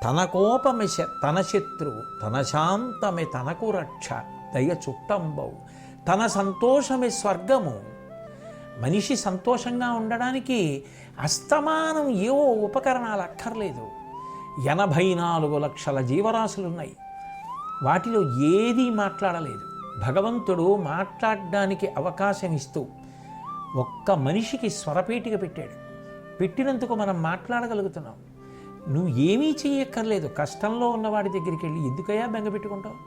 తన కోపమెశ తన శత్రువు, తన శాంతమే తనకు రక్ష, దయ చుట్టంబవు, తన సంతోషమే స్వర్గము. మనిషి సంతోషంగా ఉండడానికి అస్తమానం ఏవో ఉపకరణాలు అక్కర్లేదు. 84 లక్షల జీవరాశులున్నాయి, వాటిలో ఏదీ మాట్లాడలేదు. భగవంతుడు మాట్లాడడానికి అవకాశం ఇస్తూ ఒక్క మనిషికి స్వరపేటిక పెట్టాడు. పెట్టినందుకు మనం మాట్లాడగలుగుతున్నాం. నువ్వు ఏమీ చెయ్యక్కర్లేదు. కష్టంలో ఉన్నవాడి దగ్గరికి వెళ్ళి ఎందుకయ్యా బెంగ పెట్టుకుంటావు,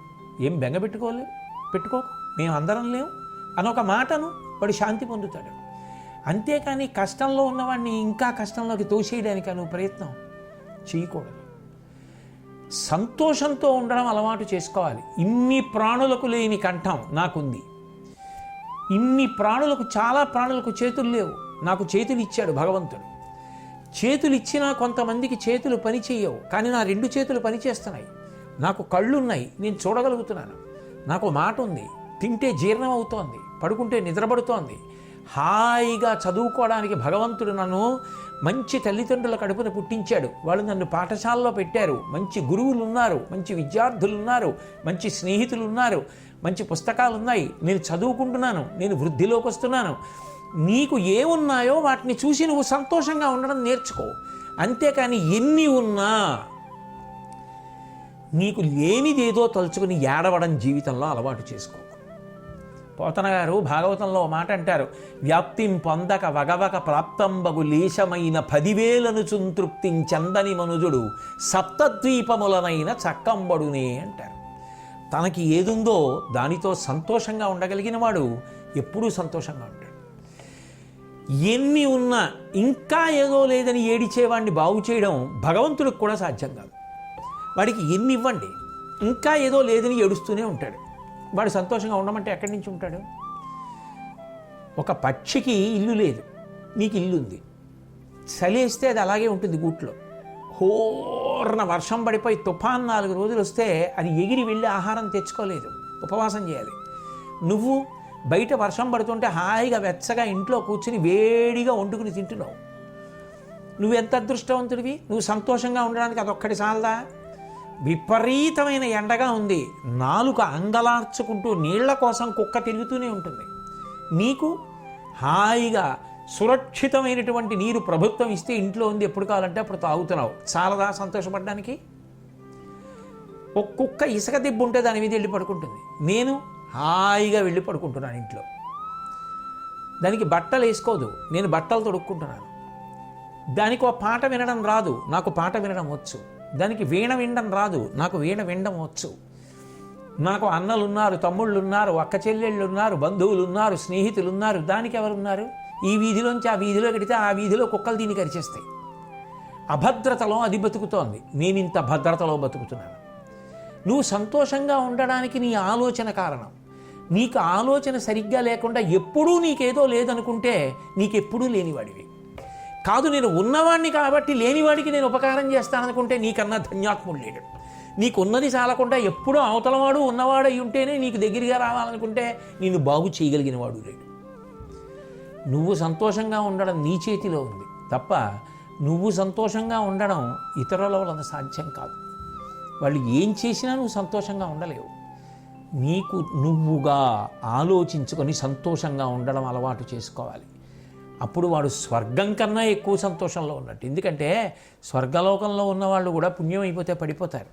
ఏం బెంగ పెట్టుకోకు, మేము అందరం లేవు అనొక మాటను వాడు శాంతి పొందుతాడు. అంతేకాని కష్టంలో ఉన్నవాడిని ఇంకా కష్టంలోకి తోసేయడానికి నువ్వు ప్రయత్నం చేయకూడదు. సంతోషంతో ఉండడం అలవాటు చేసుకోవాలి. ఇన్ని ప్రాణులకు లేని కంఠం నాకుంది. ఇన్ని ప్రాణులకు, చాలా ప్రాణులకు చేతులు లేవు, నాకు చేతులు ఇచ్చాడు భగవంతుడు. చేతులు ఇచ్చినా కొంతమందికి చేతులు పని చేయవు, కానీ నా 2 చేతులు పనిచేస్తున్నాయి. నాకు కళ్ళున్నాయి, నేను చూడగలుగుతున్నాను. నాకు మాట ఉంది, తింటే జీర్ణం అవుతోంది, పడుకుంటే నిద్రపడుతోంది. హాయిగా చదువుకోవడానికి భగవంతుడు నన్ను మంచి తల్లిదండ్రుల కడుపున పుట్టించాడు. వాళ్ళు నన్ను పాఠశాలలో పెట్టారు. మంచి గురువులు ఉన్నారు, మంచి విద్యార్థులు ఉన్నారు, మంచి స్నేహితులు ఉన్నారు, మంచి పుస్తకాలు ఉన్నాయి. నేను చదువుకుంటున్నాను, నేను వృద్ధిలోకి వస్తున్నాను. నీకు ఏమున్నాయో వాటిని చూసి నువ్వు సంతోషంగా ఉండడం నేర్చుకో. అంతేకాని ఎన్ని ఉన్నా నీకు లేనిదేదో తలుచుకుని ఏడవడం జీవితంలో అలవాటు చేసుకో. పోతన గారు భాగవతంలో మాట అంటారు, వ్యాప్తిం పొందక వగవక ప్రాప్తంబగు లేశమైన 10,000 చుంతృప్తించందని మనుజుడు సప్తద్వీపములనైన చక్కంబడునే అంటారు. తనకి ఏదుందో దానితో సంతోషంగా ఉండగలిగిన వాడు ఎప్పుడూ సంతోషంగా ఉంటాడు. ఎన్ని ఉన్నా ఇంకా ఏదో లేదని ఏడిచేవాడిని బాగు చేయడం భగవంతుడికి కూడా సాధ్యం కాదు. వాడికి ఎన్ని ఇవ్వండి, ఇంకా ఏదో లేదని ఏడుస్తూనే ఉంటాడు. వాడు సంతోషంగా ఉండమంటే ఎక్కడి నుంచి ఉంటాడు? ఒక పక్షికి ఇల్లు లేదు, నీకు ఇల్లు ఉంది. చలేస్తే అది అలాగే ఉంటుంది గూట్లో. హోర్న వర్షం పడిపోయి తుఫాన్ 4 రోజులు వస్తే అది ఎగిరి వెళ్ళి ఆహారం తెచ్చుకోలేదు, ఉపవాసం చేయాలి. నువ్వు బయట వర్షం పడుతుంటే హాయిగా వెచ్చగా ఇంట్లో కూర్చుని వేడిగా వండుకుని తింటున్నావు. నువ్వెంత అదృష్టవంతుడివి. నువ్వు సంతోషంగా ఉండడానికి అదొక్కటి చాలదా? విపరీతమైన ఎండగా ఉంది, నాలుక అంగలార్చుకుంటూ నీళ్ల కోసం కుక్క తిరుగుతూనే ఉంటుంది. నీకు హాయిగా సురక్షితమైనటువంటి నీరు ప్రభుత్వం ఇస్తే ఇంట్లో ఉంది, ఎప్పుడు కావాలంటే అప్పుడు తాగుతున్నావు. చాలదా సంతోషపడడానికి? ఒక కుక్క ఇసుక దెబ్బ ఉంటే దాని మీద వెళ్ళి పడుకుంటుంది. నేను హాయిగా వెళ్ళి పడుకుంటున్నాను ఇంట్లో. దానికి బట్టలు వేసుకోదు, నేను బట్టలు తొడుక్కుంటున్నాను. దానికి ఒక పాట వినడం రాదు, నాకు పాట వినడం వచ్చు. దానికి వీణ వినడం రాదు, నాకు వీణ వినడం వచ్చు. నాకు అన్నలున్నారు, తమ్ముళ్ళు ఉన్నారు, అక్క చెల్లెళ్ళు ఉన్నారు, బంధువులు ఉన్నారు, స్నేహితులు ఉన్నారు. దానికి ఎవరున్నారు? ఈ వీధిలోంచి ఆ వీధిలో కడితే ఆ వీధిలో కుక్కలు దీన్ని కరిచేస్తాయి. అభద్రతలో అది బతుకుతోంది, నేను ఇంత భద్రతలో బతుకుతున్నాను. నువ్వు సంతోషంగా ఉండడానికి నీ ఆలోచన కారణం. నీకు ఆలోచన సరిగ్గా లేకుండా ఎప్పుడూ నీకేదో లేదనుకుంటే నీకెప్పుడూ లేనివాడివి కాదు. నేను ఉన్నవాడిని కాబట్టి లేనివాడికి నేను ఉపకారం చేస్తాననుకుంటే నీకన్నా ధన్యాత్ముడు లేడు. నీకున్నది చాలకుండా ఎప్పుడూ అవతలవాడు ఉన్నవాడు అయి ఉంటేనే నీకు దగ్గరగా రావాలనుకుంటే నిన్ను బాగు చేయగలిగిన వాడు లేడు. నువ్వు సంతోషంగా ఉండడం నీ చేతిలో ఉంది తప్ప నువ్వు సంతోషంగా ఉండడం ఇతరుల వలన సాధ్యం కాదు. వాళ్ళు ఏం చేసినా నువ్వు సంతోషంగా ఉండలేవు. నీకు నువ్వుగా ఆలోచించుకొని సంతోషంగా ఉండడం అలవాటు చేసుకోవాలి. అప్పుడు వాడు స్వర్గం కన్నా ఎక్కువ సంతోషంలో ఉన్నట్టు. ఎందుకంటే స్వర్గలోకంలో ఉన్నవాళ్ళు కూడా పుణ్యం అయిపోతే పడిపోతారు.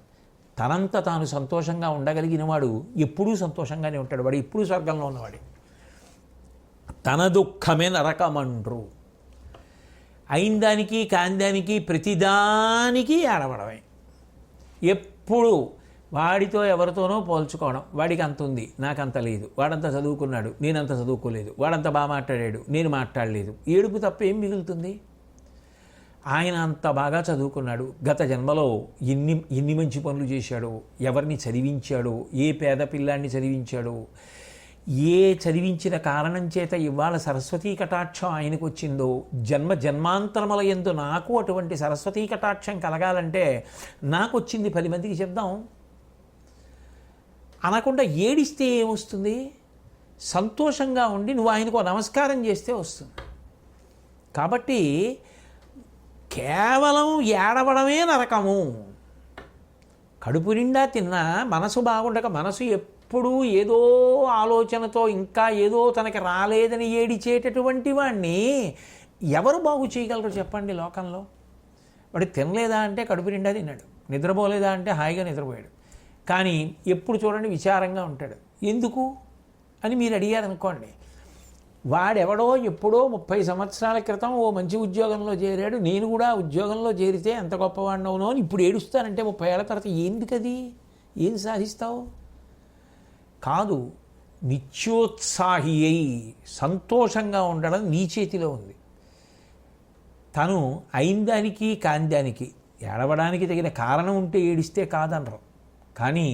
తనంత తాను సంతోషంగా ఉండగలిగిన వాడు ఎప్పుడూ సంతోషంగానే ఉంటాడు. వాడు ఎప్పుడూ స్వర్గంలో ఉన్నవాడు. తన దుఃఖమే నరకమండ్రు. అయిందానికి కాందానికి ప్రతిదానికి ఆడవడమే. ఎప్పుడు వాడితో ఎవరితోనో పోల్చుకోవడం. వాడికి అంత ఉంది, నాకంత లేదు. వాడంతా చదువుకున్నాడు, నేనంత చదువుకోలేదు. వాడంతా బాగా మాట్లాడాడు, నేను మాట్లాడలేదు. ఏడుపు తప్ప ఏం మిగులుతుంది? ఆయన అంత బాగా చదువుకున్నాడు, గత జన్మలో ఎన్ని మంచి పనులు చేశాడో, ఎవరిని చదివించాడో, ఏ పేద పిల్లాన్ని చదివించాడో, ఏ చదివించిన కారణం చేత ఇవాళ సరస్వతీ కటాక్షం ఆయనకు వచ్చిందో, జన్మాంతరముల యందు నాకు అటువంటి సరస్వతీ కటాక్షం కలగాలంటే నాకు వచ్చింది 10 మందికి చెప్దాం అనకుండా ఏడిస్తే ఏమొస్తుంది? సంతోషంగా ఉండి నువ్వు ఆయనకు నమస్కారం చేస్తే వస్తుంది. కాబట్టి కేవలం ఏడవడమే నరకము. కడుపు నిండా తిన్నా మనసు బాగుండక మనసు ఎప్పుడూ ఏదో ఆలోచనతో ఇంకా ఏదో తనకి రాలేదని ఏడిచేటటువంటి వాడిని ఎవరు బాగు చేయగలరు చెప్పండి లోకంలో? వాడు తినలేదా అంటే కడుపు నిండా తిన్నాడు, నిద్రపోలేదా అంటే హాయిగా నిద్రపోయాడు. కానీ ఎప్పుడు చూడండి విచారంగా ఉంటాడు. ఎందుకు అని మీరు అడిగారనుకోండి, వాడెవడో ఎప్పుడో 30 సంవత్సరాల క్రితం ఓ మంచి ఉద్యోగంలో చేరాడు, నేను కూడా ఉద్యోగంలో చేరితే ఎంత గొప్పవాడినవునో అని ఇప్పుడు ఏడుస్తానంటే 30 ఏళ్ల తర్వాత ఎందుకది? ఏం సాధిస్తావు? కాదు, నిత్యోత్సాహి అయి సంతోషంగా ఉండడం నీ చేతిలో ఉంది. తను అయిందానికి కాందానికి ఏడవడానికి తగిన కారణం ఉంటే ఏడిస్తే కాదనరు, కానీ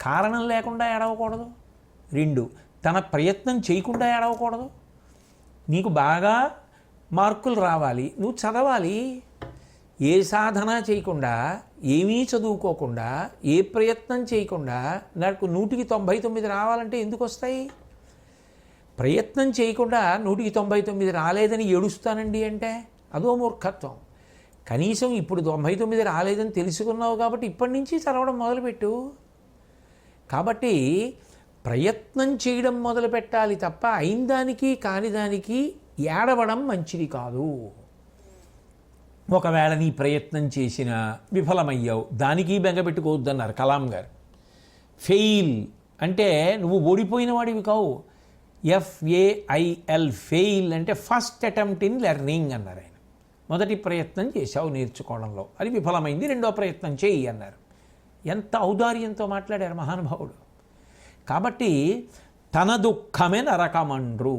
కారణం లేకుండా ఏడవకూడదు. 2, తన ప్రయత్నం చేయకుండా ఏడవకూడదు. నీకు బాగా మార్కులు రావాలి, నువ్వు చదవాలి. ఏ సాధన చేయకుండా, ఏమీ చదువుకోకుండా, ఏ ప్రయత్నం చేయకుండా నాకు 100కి 99 రావాలంటే ఎందుకు వస్తాయి? ప్రయత్నం చేయకుండా 100కి 99 రాలేదని ఏడుస్తానండి అంటే అదో మూర్ఖత్వం. కనీసం ఇప్పుడు 99 రాలేదని తెలుసుకున్నావు కాబట్టి ఇప్పటి నుంచి చదవడం మొదలుపెట్టు. కాబట్టి ప్రయత్నం చేయడం మొదలు పెట్టాలి తప్ప అయిందానికి కానిదానికి ఏడవడం మంచిది కాదు. ఒకవేళ నీ ప్రయత్నం చేసినా విఫలమయ్యావు, దానికి బెంగపెట్టుకోవద్దన్నారు కలాం గారు. ఫెయిల్ అంటే నువ్వు ఓడిపోయిన వాడివి కావు. FAIL ఫెయిల్ అంటే ఫస్ట్ అటెంప్ట్ ఇన్ లెర్నింగ్ అన్నారు ఆయన. మొదటి ప్రయత్నం చేశావు నేర్చుకోవడంలో, అది విఫలమైంది, రెండో ప్రయత్నం చేయి అన్నారు. ఎంత ఔదార్యంతో మాట్లాడారు మహానుభావుడు. కాబట్టి తన దుఃఖమే నరకమండ్రు,